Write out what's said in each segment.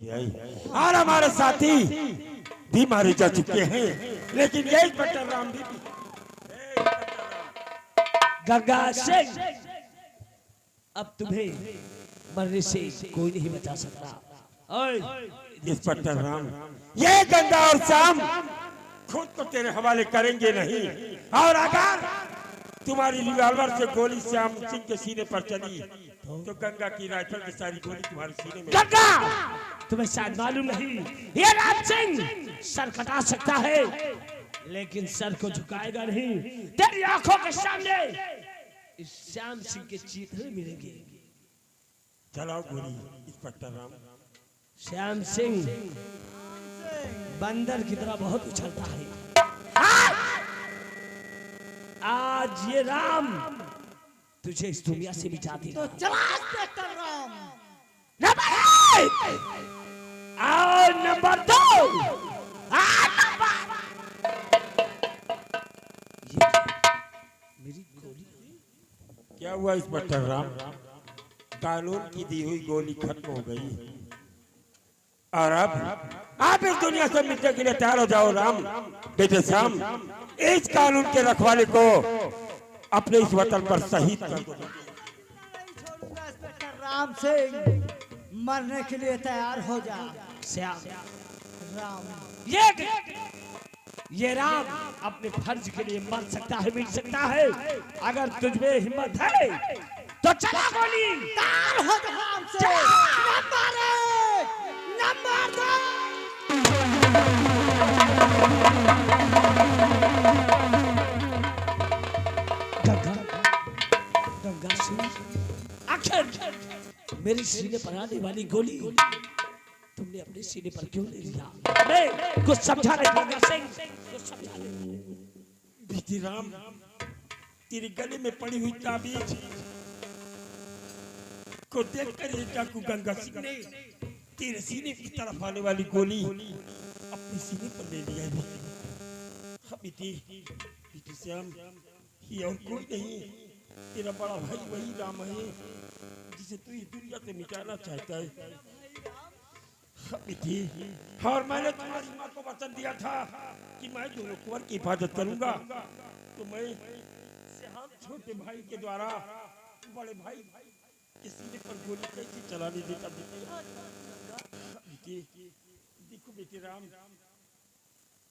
और हमारे साथी भी मारे जा चुके हैं, लेकिन यही बट्टर राम भी गंगा सिंह, अब तुम्हें मरने से कोई नहीं बचा सकता। इस बट्टर राम, ये गंगा और श्याम खुद को तेरे हवाले करेंगे नहीं, और अगर तुम्हारी रिवॉल्वर से गोली श्याम सिंह के सीने पर चली तो गंगा की राइफल की सारी गोली तुम्हारे सीने में। गंगा, तुम्हें शायद मालूम नहीं, ये राम सिंह सर कटा सकता है लेकिन सर को झुकाएगा नहीं। तेरी आंखों के सामने इस श्याम सिंह के चीथड़े मिलेंगे। चलाओ गोली इस बट्टर राम। श्याम सिंह बंदर की तरह बहुत उछलता है। आज ये राम तुझे इस दुनिया से मिटा देगा। तो चला बट्टर राम। नंबर 1 और नंबर 2 मेरी गोली। क्या हुआ इस बट्टर राम? कानून की दी हुई गोली खत्म हो गई और अब आप इस दुनिया से मिटने के लिए तैयार हो जाओ राम। बेटे श्याम, इस कानून के रखवाले को अपने इस वतन पर शहीद कर दो। छोड़ूंगा इस बट्टर राम सिंह, मरने के लिए तैयार हो जा। श्याम, राम, ये राम अपने फर्ज के लिए मर सकता है, मिट सकता है। अगर तुझमें हिम्मत है तो चला गोली। तैयार हो जा राम सिंह। Number 1, number 2। गंगा सिंह, आखिर मेरे सीने पर आने वाली गोली तुमने अपने सीने पर क्यों ले लिया? मैं कुछ समझा नहीं। गंगा सिंह, कुछ समझा नहीं। बेटे राम, तेरे गले में पड़ी हुई ताबीज को देखकर ये डाकू गंगा सिंह ने तेरे सीने की तरफ आने वाली गोली अपने सीने पर ले लिया है। बेटे श्याम, ये और कोई नहीं, तेरा बड़ा भाई वही राम है जिसे तू इस दुनिया से मिटाना चाहता है। और मैंने तुम्हारी माँ को वचन दिया था कि मैं दोनों कुंवर की हिफाजत करूंगा, तो मैं श्याम छोटे भाई के द्वारा बड़े भाई के सीने पर गोली कैसे चलाने देता। देखो बेटे राम,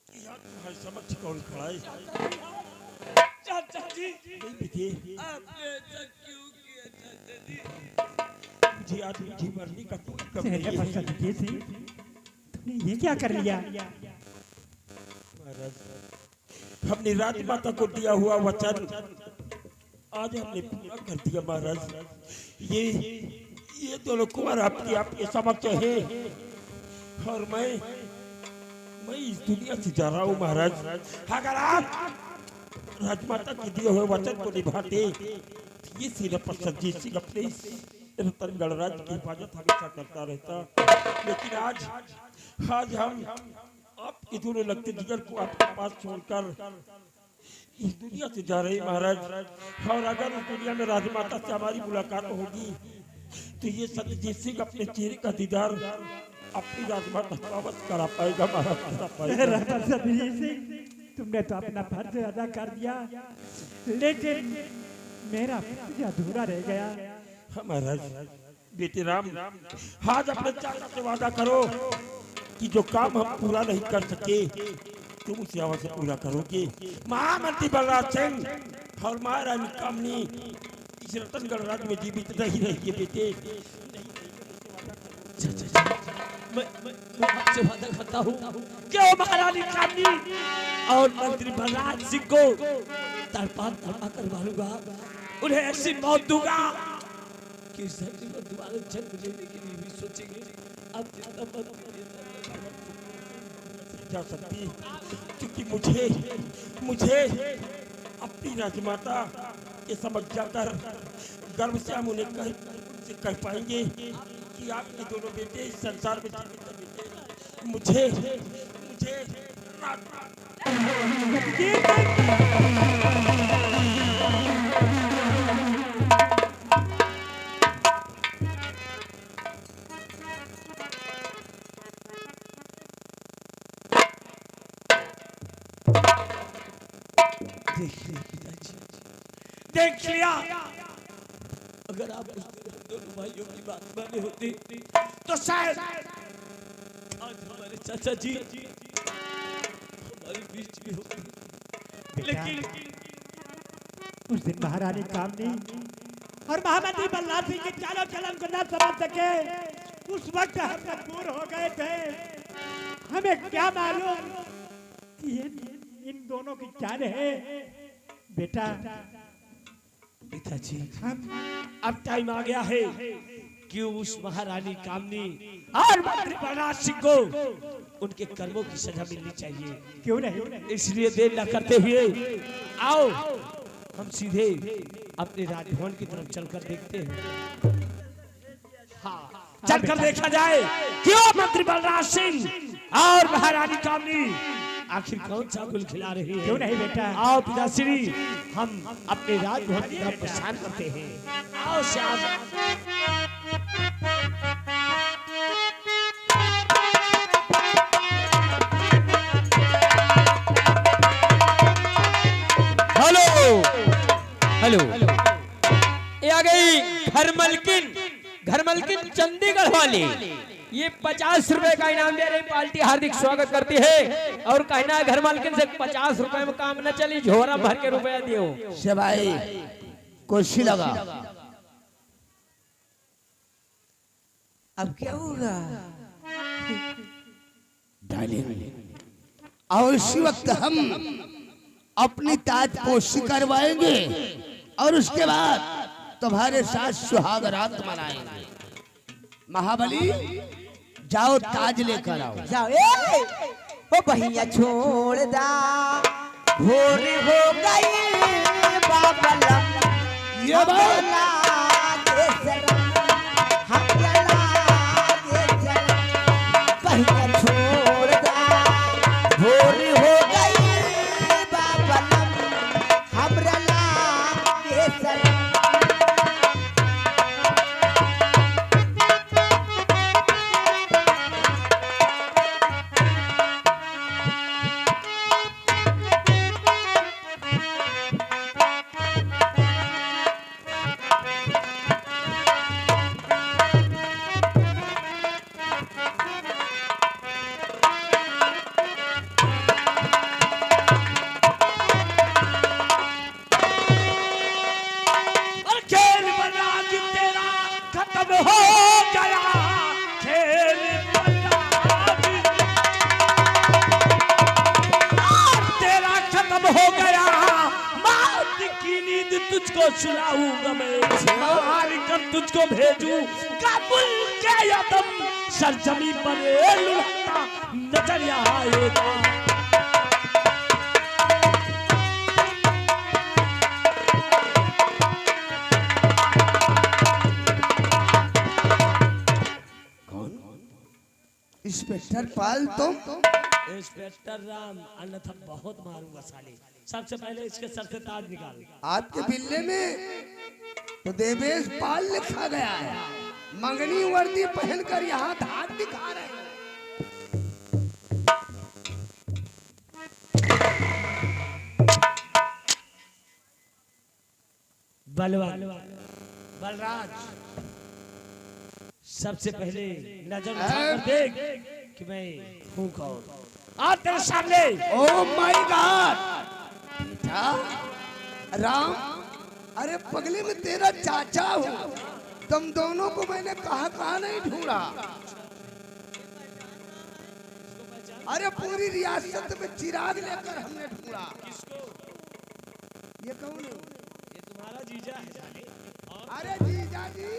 यहाँ तुम्हारे समक्ष कौन खड़ा है? चाचा जी, नहीं बेटे, आपने ऐसा क्यों किया चाचा जी? मुझे आज मुझे मरने का कोई कम तुमने ये क्या कर लिया? हमने राजमाता को दिया हुआ वचन आज हमने पूरा कर दिया महाराज। ये दोनों कुंवर आपके समक्ष है और मैं इस दुनिया से जा रहा हूँ महाराज। अगर आप राजमाता के दिए हुए वचन को निभाते तो ये सीने पर संजीत सिंह अपने रतनगढ़ राज की हिफाजत हमेशा करता रहता। लेकिन आज हम आपके दोनों लगते जिगर को आपके पास छोड़कर इस दुनिया से जा रहे महाराज। और अगर उस दुनिया में राजमाता से हमारी मुलाकात होगी तो ये सत्यजीत सिंह अपने चेहरे का दीदार अपनी राजमाता को वापस करा पाएगा महाराज। तुमने तो अपना फर्ज अदा कर दिया, लेकिन मेरा फर्ज अधूरा रह गया। महाराज, बेटे राम, आज अपने चाचा से वादा करो कि जो काम हम पूरा नहीं कर सके तुम उसे अवश्य पूरा करोगे। महामंत्री बलराज सिंह और महारानी कामनी इस रतनगढ़ राज्य में जीवित नहीं रहेंगे बेटे। मैं आपसे वादा करता हूँ कि वो महारानी कामनी और मंत्री बलराज सिंह को तड़पा कर मारूंगा, उन्हें ऐसी मौत दूंगा कि धरती पर दोबारा जन्म लेने के लिए भी सोचेंगे। अब जितना मत जा सकती, क्योंकि मुझे अपनी राजमाता के समझ जाकर गर्व से हम उन्हें कह पाएंगे कि आपके दोनों बेटे इस संसार में जीवित। मुझे देख लिया पिताजी, देख लिया। अगर आप उस दिन हम दोनों भाइयों की बात माने होते तो शायद आज हमारे चाचा जी हमारे बीच में होते। लेकिन उस दिन महारानी कामनी और महामंत्री बलराज सिंह के चालों चलन को न समझ सके, उस वक्त हम मजबूर हो गए थे। हमें क्या मालूम कि इन दोनों की चाल है। बेटा पिताजी, हम अब टाइम आ गया है कि उस महारानी कामनी और मंत्री बलराज सिंह को उनके कर्मों की सजा मिलनी चाहिए। क्यों नहीं, इसलिए देर न करते हुए आओ हम सीधे अपने राजभवन की तरफ चलकर देखते हैं। हाँ, चलकर देखा जाए क्यों मंत्री बलराज सिंह और महारानी कामनी आखिर कौन सा गुल खिला रही है। क्यों नहीं बेटा, आओ पिताश्री, हम अपने राजभवन की तरफ प्रस्थान करते हैं। आओ श्याम। हेलो हेलो, ये आ गई घर मलकिन चंडीगढ़ वाली। ये 50 रुपए का इनाम दे रही पार्टी, हार्दिक स्वागत करती है। और कहना है घर मालकिन से 50 रुपए में काम न चली, झोरा भर के रुपया दियो से भाई कुर्सी लगा। अब क्या होगा डार्लिंग, और इसी वक्त हम अपनी ताजपोशी करवाएंगे और उसके बाद तुम्हारे साथ सुहाग रात मनाएंगे। महाबली जाओ ताज लेकर आओ। जाओ ओ भैया छोड़ दा, भोर हो गई बाबलम ये बात भैया छोड़ दा, भोर हो गई बाबलम हमरा लागे सलाम। तुझको सुलाऊंगा मैं, मार कर तुझको भेजूं काबुल के यतम सरजमी पर लुढ़कता नजर आएगा। इंस्पेक्टर पाल तुम? इंस्पेक्टर राम, अन्यथा बहुत मारूंगा साले। सबसे पहले इसके सर से ताज निकाल। आपके बिल्ले में तो देवेश पाल लिखा गया है, मंगनी वर्दी पहनकर यहाँ धाक दिखा रहे हैं। बलराज, सबसे पहले नजर उठाकर देख कि मैं हूँ कौन। आ तेरे सामने। ओह माय गॉड बेटा राम, अरे पगले में तेरा चाचा हूँ। तुम दोनों को मैंने कहाँ नहीं ढूंढा। अरे पूरी रियासत में चिराग लेकर हमने ढूंढा। ये कौन है? ये तुम्हारा जीजा है साले। अरे जीजा जी,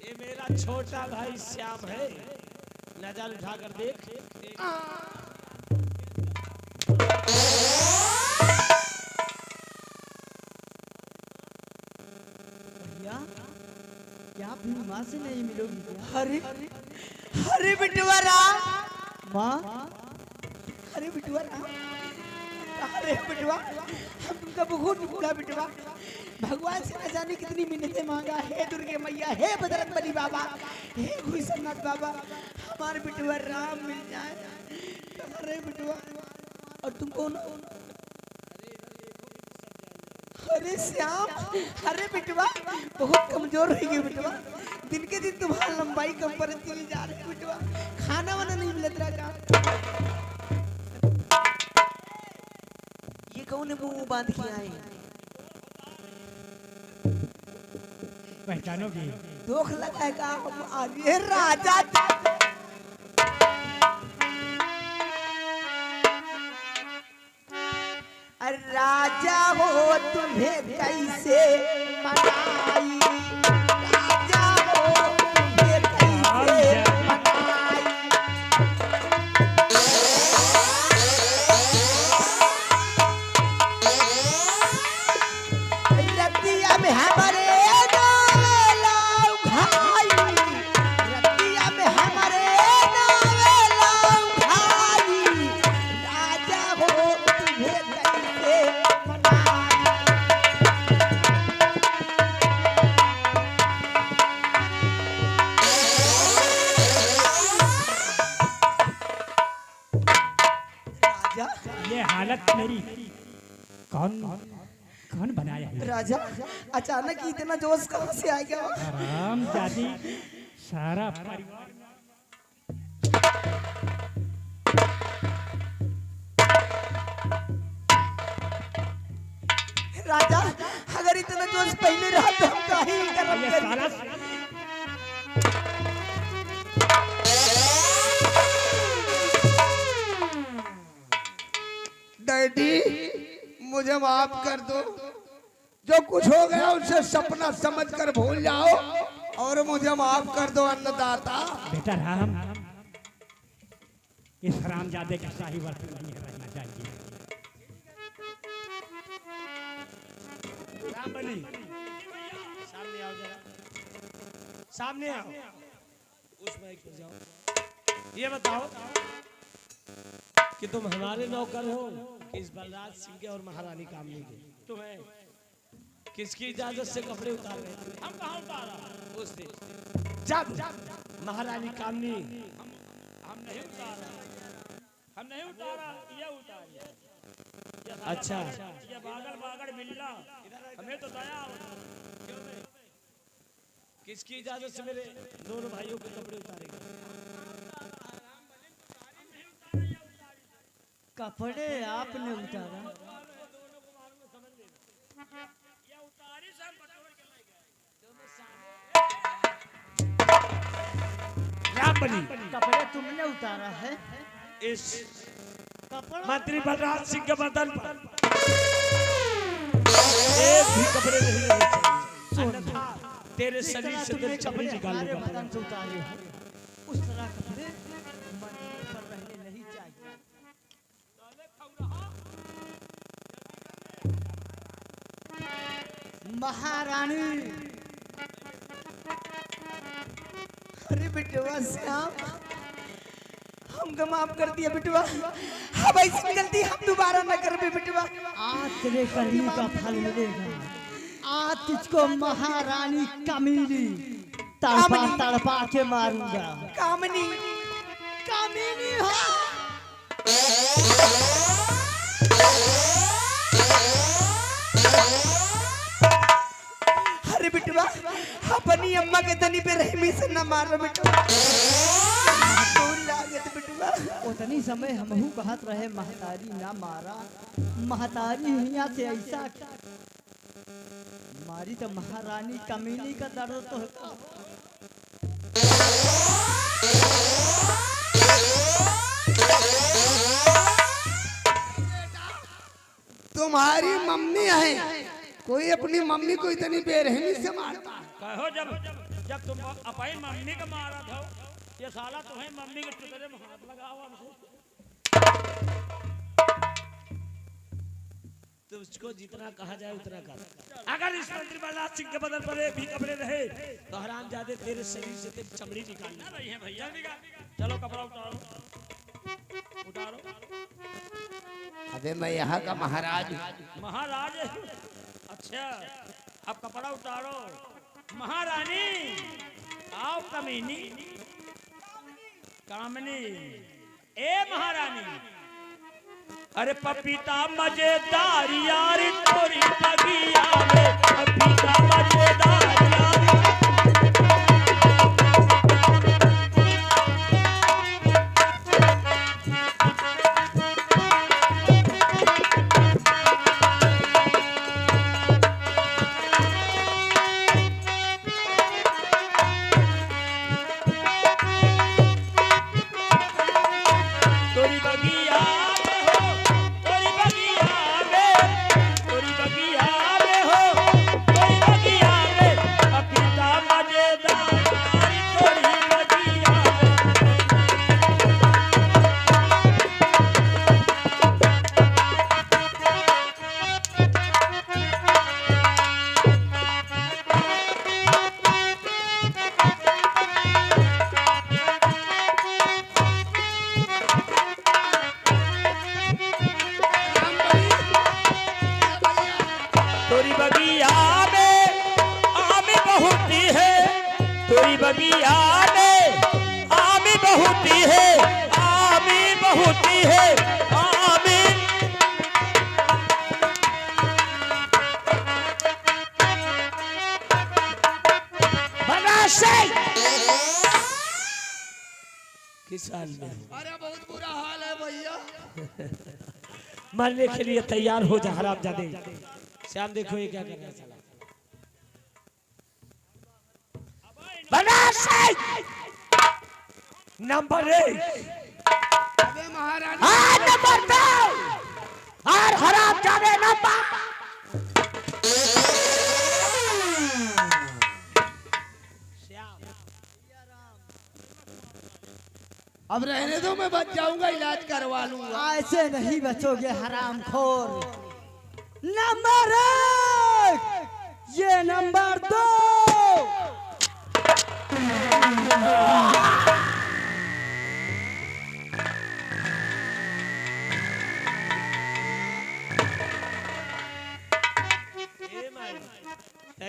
ये मेरा छोटा भाई श्याम है। नजर उठाकर देख। भैया क्या अपनी माँ से नहीं मिलोगी क्या? अरे अरे बिटुआ राम, माँ अरे बिटुआ राम, अरे बिटुआ हम तुमका बहुत ढूंढा बिटुआ। भगवान से न जाने कितनी मिन्नतें मांगा। हे दुर्गे मैया, हे बजरंग बली बाबा, हे भूषणनाथ बाबा, हमारे बिटुआ राम मिल जाए। अरे बिटुआ, और तुम कौन हो? अरे श्याम, अरे बिटवा बहुत कमजोर हो गई बिटवा। दिन के दिन तुम्हारी लंबाई कम पड़ती हुई जा रही बिटवा। खाना वाना नहीं मिलत रहा का। ये कौन है मुंह बांध के आए? पहचानोगी? दुख लगा है का? अरे राजा राजा हो तुम्हें कैसे मनाई, राजा हो तुम्हें कैसे मनाई। रतिया में हमारे नावे लाओ भाई, रतिया में हमारे नावे लाओ भाई, राजा हो तुम्हें कैसे मनाई। राजा ये हालत मेरी कौन कौन बनाया है? राजा अचानक ही इतना जोश कहाँ से आ गया? आराम जाती सारा परिवार राजा अगर इतना जोश पहले रहा तो हम काहे ही करम ये करी। सारा डैडी मुझे माफ कर दो, जो कुछ हो गया उसे सपना समझकर भूल जाओ और मुझे माफ कर दो अन्नदाता। बेटा राम, इस हरामजादे के शाही वर्त नहीं रहना चाहिए। रामबली सामने आओ जरा, सामने आओ, उस माइक पर जाओ। ये बताओ कि तुम हमारे नौकर हो कि इस बलराज सिंह के और महारानी कामनी के? तुम्हें किसकी इजाजत से कपड़े उतार रहे थे? हम कहाँ उतारा? उस दिन जब महारानी कामनी हम नहीं उतारा, हम नहीं उतारा, ये उतारा। अच्छा, ये बागड़ बागड़ बिल्ला हमें तो दया क्यों नहीं? किसकी इजाजत से मेरे दोनों भाइयों के कपड़े उतारेगा? कपड़े आपने उतारा? रामबली कपड़े तुमने उतारा है? इस कपड़ा मंत्री बलराज सिंह के बदन पर एक भी कपड़े नहीं रहने चाहिए, अन्यथा तेरे शरीर से तेरे कपड़े निकाल हमारे दूंगा। बदन से उतारे हो, उस तरह कपड़े मंदिर पर रहने नहीं चाहिए। महारानी, अरे बिटवा श्याम, हमको माफ कर दिया बिटवा। अब ऐसी गलती हम दोबारा न करबे बिटवा। आज तेरे करनी का फल मिलेगा। आज तुझको महारानी कामिनी तड़पा तड़पा के मारूंगा। कामिनी, कामिनी हो। अरे बिटवा, अपनी अम्मा के तनी पे रहमी से न मारो बिटवा। उतनी समय हमहू कहत रहे महतारी ना मारा, महतारी हिया से ऐसा मारी तो महारानी कमीनी का दर्द तो होता। तुम्हारी मम्मी है, कोई अपनी मम्मी को इतनी बेरहमी से मारता? कहो जब तुम अपनी मम्मी का मारा था, ये साला तुम्हें मम्मी के चुतरे में हाथ लगाओ हमसे। तुझको जितना कहा जाए उतना कर। अगर इस मंत्री बलराज सिंह के बदन पर एक भी कपड़े रहे तो हरामजादे तेरे शरीर से तेरी चमड़ी निकालना नहीं है भैया, चलो कपड़ा उतारो, उतारो। अबे मैं यहाँ का महाराज हूँ। महाराज, अच्छा अब कपड़ा उतारो। महारानी, आओ कमीनी, कामनी, ए महारानी, अरे पपीता मजेदार यार तोरी बगिया में, पपीता मजेदार यार। तोरी बगिया में हो, तोरी बगिया में, तोरी बगिया में हो, तोरी बगिया में, पपीता मजेदार यारी तोरी बगिया में। तोरी बगिया में आम बहुत है, तोरी बगिया में आम बहुत है, आम बहुत है, आम। किस साल में? अरे बहुत बुरा हाल है भैया। मरने के लिए तैयार हो जा हरामजादे। श्याम देखो ये क्या कर रहा है साला। नंबर 1 अबे महारानी नंबर 2 और हरामजादे नंबर। अब रहने दो, मैं बच जाऊंगा, इलाज करवा लूंगा। ऐसे नहीं बचोगे हरामखोर। नंबर 1, ये नंबर 2।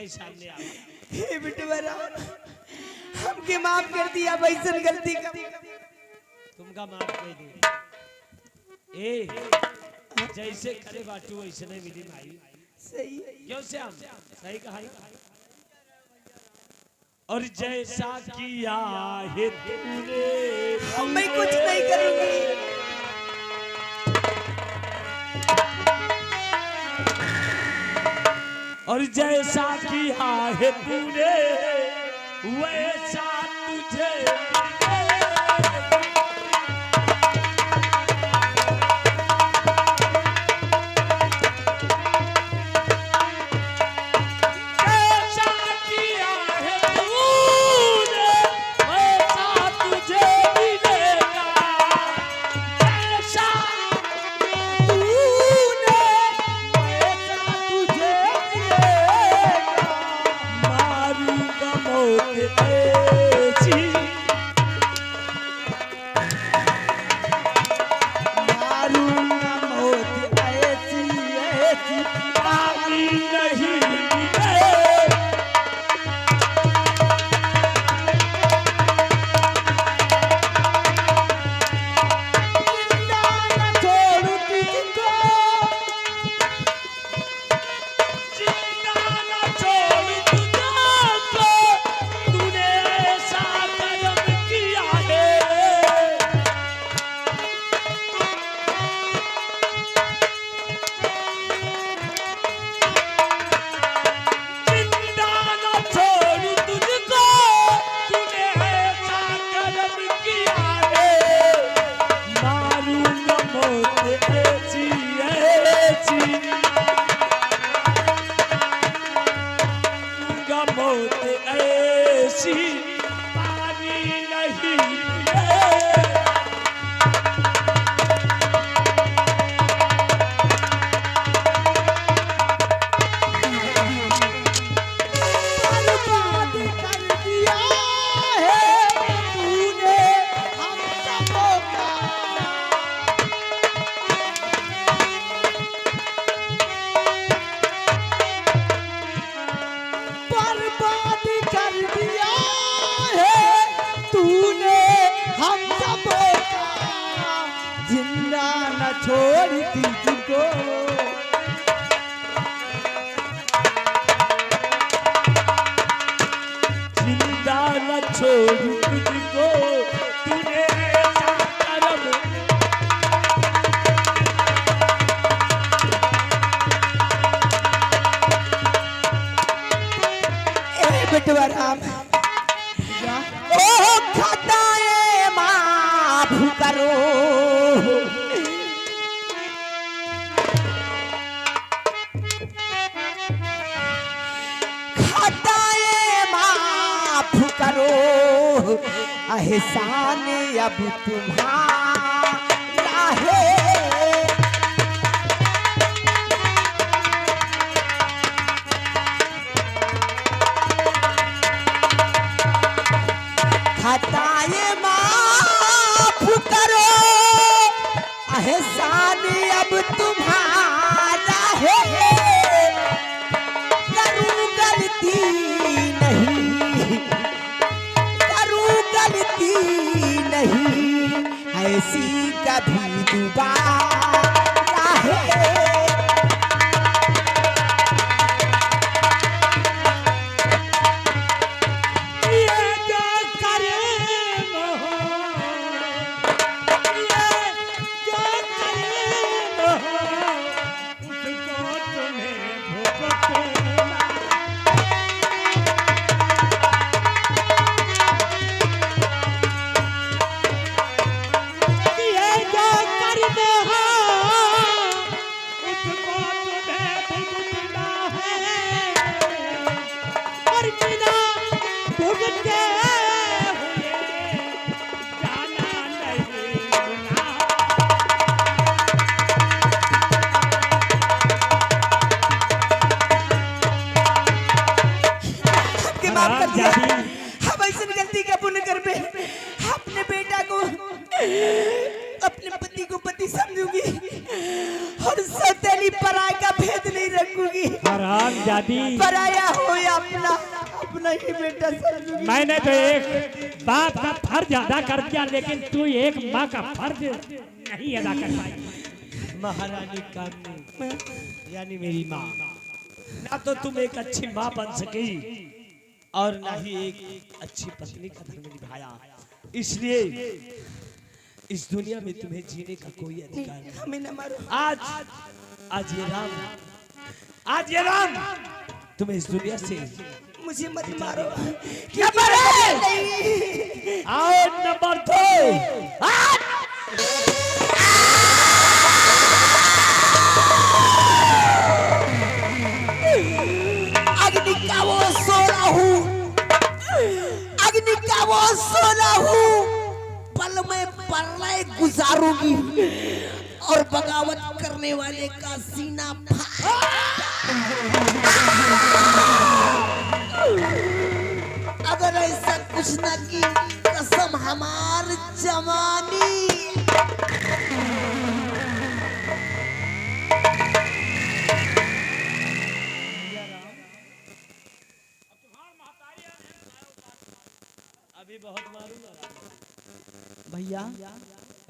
सामने आओ। हे बिटवरा, हमके माफ कर दिया, वैसन गलती का तुमका माफ कर दे। ए जैसे करे बाटू वैसे नहीं मिली भाई। सही है। क्यों श्याम? सही कहा। और जैसा किया है तूने, अब मैं कुछ नहीं करूंगी। और जैसा किया है तूने वैसा तुझे जैसा किया है तूने वैसा तुझे मिलेगा, जैसा तूने वैसा तुझे मिलेगा। मारूंगा मौत तुझको जिंदा न छोड़ू तुझको तूने करम ए बिटवा राम ओ खताए माफ करो खताए माफ करो एहसान अब तुम्हारा है खताए माफ करो एहसान अब तुम्हारा है करूं गलती नहीं करूं गलती नहीं ऐसी कभी दोबारा है हम ऐसी गलती का पुण्य कर पे अपने बेटा को अपने पति को पति समझूंगी और सौतेली पराया का भेद नहीं रखूंगी हराम जादी पराया हो या अपना अपना ही बेटा समझूंगी मैंने तो एक बाप का फर्ज अदा कर दिया लेकिन तू एक माँ का फर्ज नहीं अदा कर पाई। महारानी कामनी यानी मेरी माँ ना तो तुम एक अच्छी माँ बन सकी और ना ही एक अच्छी पत्नी का धर्म निभाया, इसलिए इस दुनिया में तुम्हें जीने का कोई अधिकार नहीं। हमें न मारो आज ये राम तुम्हें इस दुनिया से मुझे मत मारो नंबर आओ नंबर 2 अग्नि का वो सोना हूँ अग्नि का वो सोना हूँ पल में प्रलय गुजारूंगी और बगावत करने वाले का सीना अगर ऐसा कुछ न की कसम हमार जवानी अभी बहुत मारूंगा भैया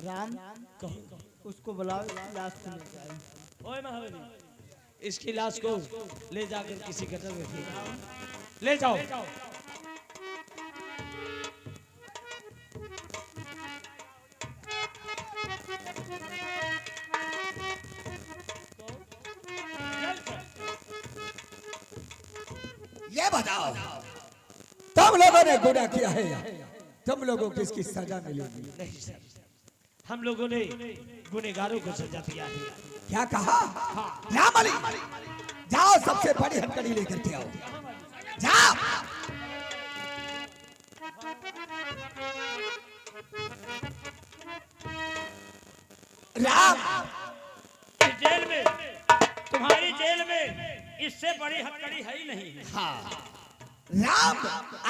राम उसको बुलाओ लाश को ले जाए। ओए महाबली इसकी लाश को ले जाकर किसी गटर में फेंक ले जाओ। ये बताओ तुम लोगों ने गुनाह किया है, तुम लोगों को इसकी सजा मिलेगी। नहीं सर, हम लोगों ने गुनहगारों को सजा दिया है। क्या कहा? राम अली जाओ सबसे बड़ी हथकड़ी लेकर के आओ, जाओ। राम जेल में तुम्हारी जेल में इससे बड़ी हथकड़ी है ही नहीं। हाँ राम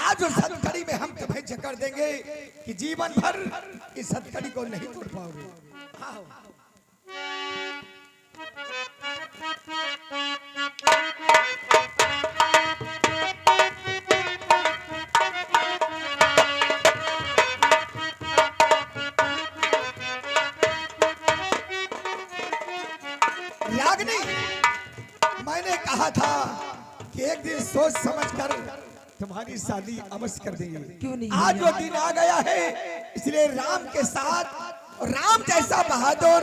आज उस हथकड़ी में हम तुम्हें जकड़ देंगे कि जीवन भर इस हथकड़ी को नहीं तोड़ पाओगे। आओ। रागनी, मैंने कहा था कि एक दिन सोच समझकर तुम्हारी शादी अवश्य कर देंगे। क्यों नहीं आज वो दिन आ गया है, इसलिए राम के साथ, और राम जैसा बहादुर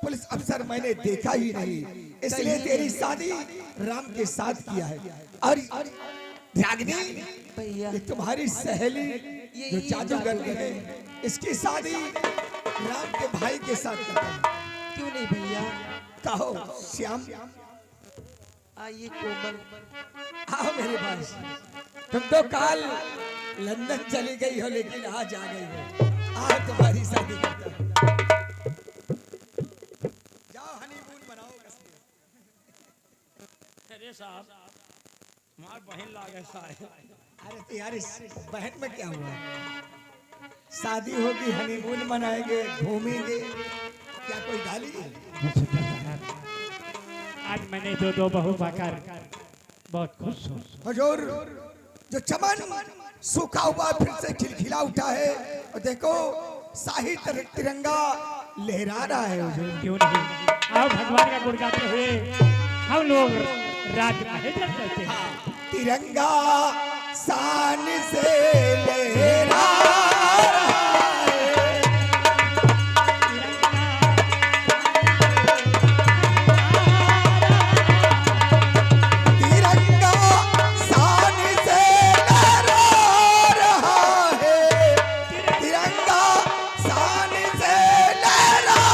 पुलिस अफसर मैंने देखा ही नहीं, इसलिए तेरी शादी राम के साथ किया है। और रागिनी, भैया ये तुम्हारी सहेली जो जादूगर है, इसकी शादी राम के भाई के साथ करता हूं। क्यों नहीं भैया? कहो श्याम, आइए कोमल, आओ मेरे पास। तुम तो कल लंदन चली गई हो, लेकिन आज आ गई हो। आज तुम्हारी शादी करता हूं। जाओ हनीमून मनाओ कश्मीर। अरे साहब, हमार बहन लागे साहब। अरे तुम्हारी बहन में क्या हुआ? शादी होगी, हनीमून मनाएंगे, घूमेंगे, क्या कोई गाली? आज मैंने दो बहू पाकर बहुत खुश हूँ। हुजूर, जो चमन सूखा हुआ फिर से खिलखिला उठा है, और देखो शाही तिरंगा लहरा रहा है। हुजूर, क्यों नहीं, आओ भगवान का गुण गाते हुए हम लोग राज महल चलते हैं। तिरंगा शान से लहरा